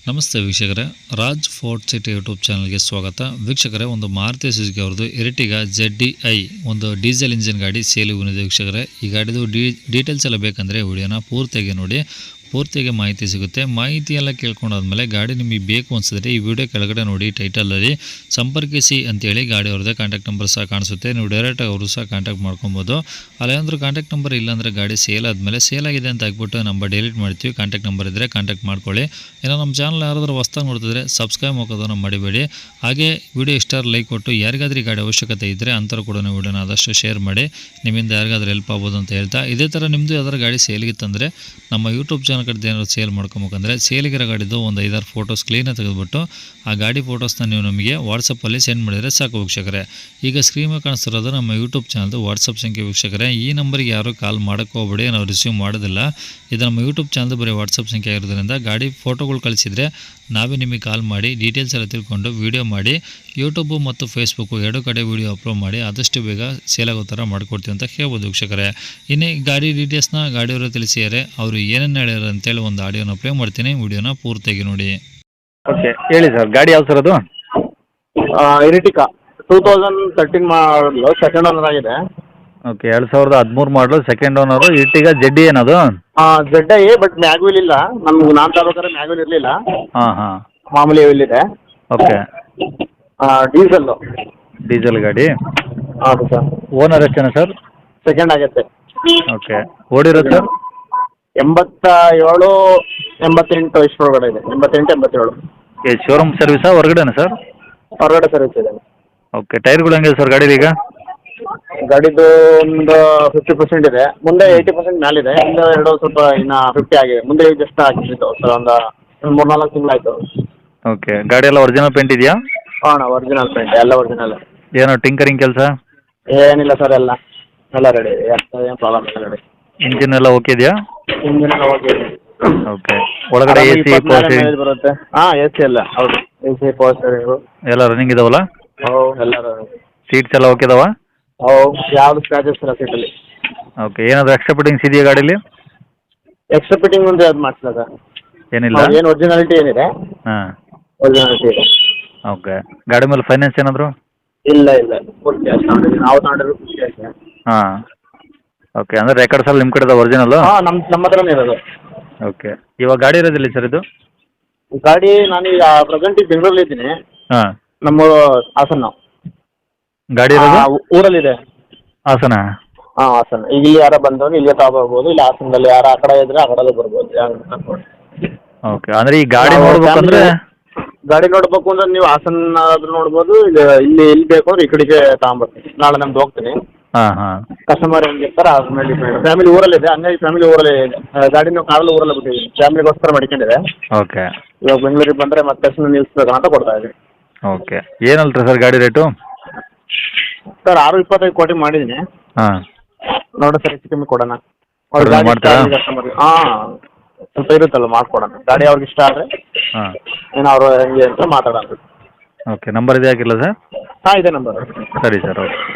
ನಮಸ್ತೆ ವೀಕ್ಷಕರೇ, Raj fort city YouTube ಚಾನಲ್ಗೆ ಸ್ವಾಗತ. ವೀಕ್ಷಕರೇ, ಒಂದು ಮಾರುತಿ ಸುಜುಕಿ ಅವ್ರದ್ದು ಎರ್ಟಿಗಾ ZDI ಒಂದು ಡೀಸೆಲ್ ಇಂಜಿನ್ ಗಾಡಿ ಸೇಲಿಗೆ ಬಂದಿದೆ. ವೀಕ್ಷಕರೇ, ಈ ಗಾಡಿದು ಡೀಟೇಲ್ಸ್ ಎಲ್ಲ ಬೇಕಂದರೆ ವಿಡಿಯೋನ ಪೂರ್ತಿಯಾಗಿ ನೋಡಿ, ಪೂರ್ತಿಯಾಗಿ ಮಾಹಿತಿ ಸಿಗುತ್ತೆ. ಮಾಹಿತಿ ಎಲ್ಲ ಕೇಳ್ಕೊಂಡಾದ್ಮೇಲೆ ಗಾಡಿ ನಿಮಗೆ ಬೇಕು ಅನಿಸಿದ್ರೆ ಈ ವಿಡಿಯೋ ಕೆಳಗಡೆ ನೋಡಿ ಟೈಟಲಲ್ಲಿ ಸಂಪರ್ಕಿಸಿ ಅಂತೇಳಿ ಗಾಡಿ ಅವ್ರದ್ದೇ ಕಾಂಟ್ಯಾಕ್ಟ್ ನಂಬರ್ ಸಹ ಕಾಣಿಸುತ್ತೆ. ನೀವು ಡೈರೆಕ್ಟಾಗಿ ಅವರು ಸಹ ಕಾಂಟ್ಯಾಕ್ಟ್ ಮಾಡ್ಕೊಬೋದು. ಅಲ್ಲೇನಾದ್ರೂ ಕಾಂಟ್ಯಾಕ್ಟ್ ನಂಬರ್ ಇಲ್ಲಾಂದರೆ ಗಾಡಿ ಸೇಲ್ ಆದಮೇಲೆ ಸೇಲ್ ಆಗಿದೆ ಅಂತ ಹಾಕ್ಬಿಟ್ಟು ನಂಬರ್ ಡಿಲೀಟ್ ಮಾಡ್ತೀವಿ. ಕಾಂಟ್ಯಾಕ್ಟ್ ನಂಬರ್ ಇದ್ದರೆ ಕಾಂಟ್ಯಾಕ್ಟ್ ಮಾಡ್ಕೊಳ್ಳಿ. ಏನೋ ನಮ್ಮ ಚಾನಲ್ ಯಾರಾದರೂ ಹೊಸ್ದಾಗಿ ನೋಡ್ತಿದ್ರೆ ಸಬ್ಸ್ಕ್ರೈಬ್ ಹಾಕೋದನ್ನು ಮಾಡಿಬೇಡಿ. ಹಾಗೆ ವಿಡಿಯೋ ಇಷ್ಟ ಲೈಕ್ ಕೊಟ್ಟು ಯಾರಿಗಾದ್ರೂ ಈ ಗಾಡಿ ಅವಶ್ಯಕತೆ ಇದ್ದರೆ ಅಂಥವ್ರು ಕೂಡ ವಿಡಿಯೋನ ಆದಷ್ಟು ಶೇರ್ ಮಾಡಿ. ನಿಮ್ಮಿಂದ ಯಾರಿಗಾದ್ರೂ ಹೆಲ್ಪ್ ಆಗ್ಬೋದು ಅಂತ ಹೇಳ್ತಾ, ಇದೇ ಥರ ನಿಮ್ಮದು ಯಾವ್ದಾದ್ರು ಗಾಡಿ ಸೇಲಿಗಿತ್ತಂದರೆ ನಮ್ಮ ಯೂಟ್ಯೂಬ್ ಚಾನಲ್ ಕಡೆ ಏನಾದ್ರು ಸೇಲ್ ಮಾಡ್ಕೊಬೇಕಂದ್ರೆ ಸೇಲಿಗಿರೋ ಗಾಡಿದು ಒಂದು 5-6 ಫೋಟೋಸ್ ಕ್ಲೀನಾಗಿ ತೆಗೆದುಬಿಟ್ಟು ಆ ಗಾಡಿ ಫೋಟೋಸ್ನ ನೀವು ನಮಗೆ ವಾಟ್ಸಪ್ಪಲ್ಲಿ ಸೆಂಡ್ ಮಾಡಿದರೆ ಸಾಕು ವೀಕ್ಷಕರೇ. ಈಗ ಸ್ಕ್ರೀನ್ ಮೇಲೆ ಕಾಣಿಸ್ತಿರೋದು ನಮ್ಮ ಯೂಟ್ಯೂಬ್ ಚಾನಲ್ದು ವಾಟ್ಸಪ್ ಸಂಖ್ಯೆ ವೀಕ್ಷಕರೇ. ಈ ನಂಬರ್ಗೆ ಯಾರೂ ಕಾಲ್ ಮಾಡೋಕ್ಕೆ ಹೋಗ್ಬೇಡಿ, ನಾವು ರಿಸೀವ್ ಮಾಡೋದಿಲ್ಲ. ಇದು ನಮ್ಮ ಯೂಟ್ಯೂಬ್ ಚಾನಲ್ದು ಬರೀ ವಾಟ್ಸಪ್ ಸಂಖ್ಯೆ ಆಗಿರೋದ್ರಿಂದ ಗಾಡಿ ಫೋಟೋಗಳು ಕಳಿಸಿದರೆ ನಾವೇ ನಿಮಗೆ ಕಾಲ್ ಮಾಡಿ ಡೀಟೇಲ್ಸ್ ಎಲ್ಲ ತಿಳ್ಕೊಂಡು ವೀಡಿಯೋ ಮಾಡಿ ಯೂಟ್ಯೂಬು ಮತ್ತು ಫೇಸ್ಬುಕ್ಕು ಎರಡು ಕಡೆ ವೀಡಿಯೋ ಅಪ್ಲೋಡ್ ಮಾಡಿ ಆದಷ್ಟು ಬೇಗ ಸೇಲ್ ಆಗೋ ಥರ ಮಾಡಿಕೊಡ್ತೀವಿ ಅಂತ ಹೇಳ್ಬೋದು ವೀಕ್ಷಕರೇ. ಇನ್ನೇ ಗಾಡಿ ಡೀಟೇಲ್ಸ್ನ ಗಾಡಿಯವರು ತಿಳಿಸಿದ್ದಾರೆ, ಅವರು ಏನೇನು ಹೇಳ್ಯಾರ ಅಂತೇಳಿ ಒಂದು ಆಡಿಯೋನ ಪ್ಲೇ ಮಾಡ್ತೀನಿ, ವಿಡಿಯೋನ ಪೂರ್ತಿಯಾಗಿ ನೋಡಿ. ಓಕೆ, ಹೇಳಿ ಸರ್. ಗಾಡಿ ಯಾವ ಸರ್ ಅದು? ಎರಿಟಿಕಾ 2013 ಮಾಡಲು ಸೆಕೆಂಡ್ ಓನರ್ ಆಗಿದೆ. ಓಕೆ, 2013 ಮಾಡಲು ಸೆಕೆಂಡ್ ಓನರು. ಇರ್ಟಿಗಾ ZDI ಏನದು? ZDI, ಬಟ್ ಮ್ಯಾಗ್ವಿಲ್ ಇಲ್ಲ. ನಮ್ಗೆ ನಾನು ತಗೋಬೇಕಾದ್ರೆ ಮ್ಯಾಗ್ವಿಲ್ ಇರಲಿಲ್ಲ. ಹಾಂ ಹಾಂ, ಮಾಮೂಲಿ ವೀಲ್ ಇದೆ. ಓಕೆ. ಡೀಸೆಲ್ಲು. ಡೀಸೆಲ್ ಗಾಡಿ. ಹೌದು ಸರ್. ಓನರ್ ಎಷ್ಟು ಜನ ಸರ್? ಸೆಕೆಂಡ್ ಆಗೈತೆ. ಓಕೆ. ಓಡಿರೋದು ಸರ್? 87, 88 ಇಷ್ಟರೊಳಗಡೆ ಇದೆ. 88, 87. ಓಕೆ, ಶೋರೂಮ್ ಸರ್ವಿಸಾ ಹೊರಗಡೆನಾ ಸರ್? ಹೊರಗಡೆ ಸರ್ವಿಸ್ ಇದೆ. ಓಕೆ. ಟೈರ್ಗಳು ಹೆಂಗಿದೆ ಸರ್ ಗಾಡೀಲಿ ಈಗ? ಗಾಡಿದು ಒಂದು 50% ಇದೆ, ಮುಂದೆ 80% ಮೇಲಿದೆ. ಹಿಂದೆ ಎರಡು ಸ್ವಲ್ಪ ಇನ್ನು 50 ಆಗಿದೆ. ಮುಂದೆ ಜಸ್ಟ್ ಹಾಕಿದ್ದು ಸರ್, ಒಂದು 3-4 ತಿಂಗಳಾಯ್ತು. ಓಕೆ. ಗಾಡಿ ಎಲ್ಲ ಒರಿಜಿನಲ್ ಪೇಂಟ್ ಇದೆಯಾ? ಹಾಂ, ಒರಿಜಿನಲ್ ಪೇಂಟ್ ಎಲ್ಲ ಒರಿಜಿನಲ್. ಏನೋ ಟಿಂಕರಿಂಗ್ ಕೆಲಸ? ಏನಿಲ್ಲ ಸರ್, ಎಲ್ಲ ರೆಡಿ ಇದೆ. ಏನು ಪ್ರಾಬ್ಲಮ್ ಇಲ್ಲ ಗಾಡಿ. ಇಂಜಿನ್ ಎಲ್ಲ ಓಕೆ ಇದೆಯಾ? ಇಂಜಿನ್ ಎಲ್ಲ ಓಕೆ ಇದೆ. ಓಕೆ. ಒಳಗಡೆ AC ಬರುತ್ತೆ. ಹಾಂ, AC ಎಲ್ಲ ಹೌದು. AC ಪೋಸ್ಟರ್ ಎಲ್ಲ ರನ್ನಿಂಗ್ ಇದಾವಲ್ಲ? ಎಲ್ಲ ಸೀಟ್ಸ್ ಎಲ್ಲ ಓಕೆ ಇದಾವ? ಯಾವ್ದು ಸ್ಕ್ರಾಚಸ್ ಇಲ್ಲ ಸೀಟಲ್ಲಿ. ಓಕೆ. ಏನಾದರೂ ಎಕ್ಸ್ಟ್ರಾ ಫಿಟ್ಟಿಂಗ್ಸ್ ಇದೆಯಾ ಗಾಡೀಲಿ? ಎಕ್ಸ್ಟ್ರಾ ಫಿಟ್ಟಿಂಗ್ ಒಂದು ಯಾವ್ದು ಮಾಡಿಸಿಲ್ಲ ಸರ್. ಏನಿಲ್ಲ? ಏನು ಒರಿಜಿನಾಲಿಟಿ ಏನಿದೆ ಹಾಂ, ಒರಿಜಿನಾಲಿಟಿ ಇದೆ. ಓಕೆ. ಗಾಡಿ ಮೇಲೆ ಫೈನಾನ್ಸ್ ಏನಾದರೂ? ಇಲ್ಲ ಫುಲ್ ಕ್ಯಾಶ್ ತಗೊಂಡಿದ್ದೀವಿ. ನಾವು ತಗೊಂಡಿರೋದು ಫುಲ್ ಕ್ಯಾಶ್. ಹಾಂ, ಓಕೆ. ಅಂದರೆ ರೆಕಾರ್ಡ್ಸ್ ಎಲ್ಲ ನಿಮ್ಮ ಕಡೆ ಒರಿಜಿನಲ್ಲು? ಹಾಂ, ನಮ್ಮ ಹತ್ರನೇ ಇರೋದು. ಓಕೆ. ಇವಾಗ ಗಾಡಿ ಇರೋದಿಲ್ಲ ಸರ್ ಇದು? ಗಾಡಿ ನಾನೀಗ ಪ್ರೆಸೆಂಟ್ ಈಗ ಬೆಂಗಳೂರಲ್ಲಿ ಇದ್ದೀನಿ. ಹಾಂ. ನಮ್ಮ ಹಾಸನ. ಗಾಡಿ ಇರೋದು ಊರಲ್ಲಿದೆ. ಹಾಸನ? ಹಾಂ, ಹಾಸನ. ಈಗ ಇಲ್ಲಿ ಯಾರೋ ಬಂದವರು ಇಲ್ಲೇ ತಗೊಬರ್ಬೋದು, ಇಲ್ಲ ಹಾಸನದಲ್ಲಿ ಯಾರು ಆ ಕಡೆ ಇದ್ರೆ ಆ ಕಡೆ ಬರ್ಬೋದು. ಓಕೆ. ಅಂದರೆ ಈ ಗಾಡಿ ನೋಡ್ಬೇಕಂದ್ರೆ ಗಾಡಿ ನೋಡ್ಬೇಕು ಅಂದ್ರೆ ನೀವು ಹಾಸನ ಆದ್ರೂ ನೋಡ್ಬೋದು, ಇಲ್ಲಿ ಬೇಕು ಅಂದ್ರೆ ಈ ಕಡೆಗೆ ತಗೊಂಬರ್ತೀನಿ. ನಾಳೆ ನಮ್ದು ಹೋಗ್ತೀನಿ. ಹಾಂ ಹಾಂ. ಕಸ್ಟಮರ್ ಹೆಂಗಿರ್ತಾರೆ ಅದ್ರ ಮೇಲೆ ಡಿಪೆಂಡ್. ಫ್ಯಾಮಿಲಿ ಊರಲ್ಲಿದೆ, ಹಂಗಾಗಿ ಫ್ಯಾಮಿಲಿ ಊರಲ್ಲಿ ಗಾಡಿ ನಾವು ಕಾರಲ್ಲಿ ಊರಲ್ಲೇ ಬಿಟ್ಟಿದ್ದೀವಿ. ಫ್ಯಾಮಿಲಿಗೋಸ್ಕರ ಮಡಿಕೊಂಡಿದೆ. ಓಕೆ. ಇವಾಗ ಬೆಂಗಳೂರಿಗೆ ಬಂದರೆ ಮತ್ತೆ ತಕ್ಷಣ ನಿಲ್ಲಿಸ್ಬೇಕಂತ ಕೊಡ್ತಾ ಇದ್ದೀವಿ. ಓಕೆ. ಏನಲ್ರಿ ಸರ್ ಗಾಡಿ ರೇಟು? ಸರ್ 6.25 ಕೋಟಿ ಮಾಡಿದ್ದೀನಿ. ಹಾಂ. ನೋಡಿ ಸರ್, ಹೆಚ್ಚು ಕಮ್ಮಿ ಕೊಡೋಣ. ಮಾಡ್ತೀರಾ? ಹಾಂ, ಸ್ವಲ್ಪ ಇರುತ್ತಲ್ಲ, ಮಾಡ್ಕೊಡೋಣ. ಗಾಡಿ ಅವ್ರಿಗೆ ಇಷ್ಟ ಆದರೆ ಹಾಂ, ಏನೋ ಅವರು ಹೆಂಗೆ ಅಂತ ಮಾತಾಡೋಣ. ಓಕೆ. ನಂಬರ್ ಇದೆ ಹಾಕಿಲ್ಲ ಸರ್? ಹಾಂ, ಇದೆ ನಂಬರ್. ಸರಿ ಸರ್, ಓಕೆ.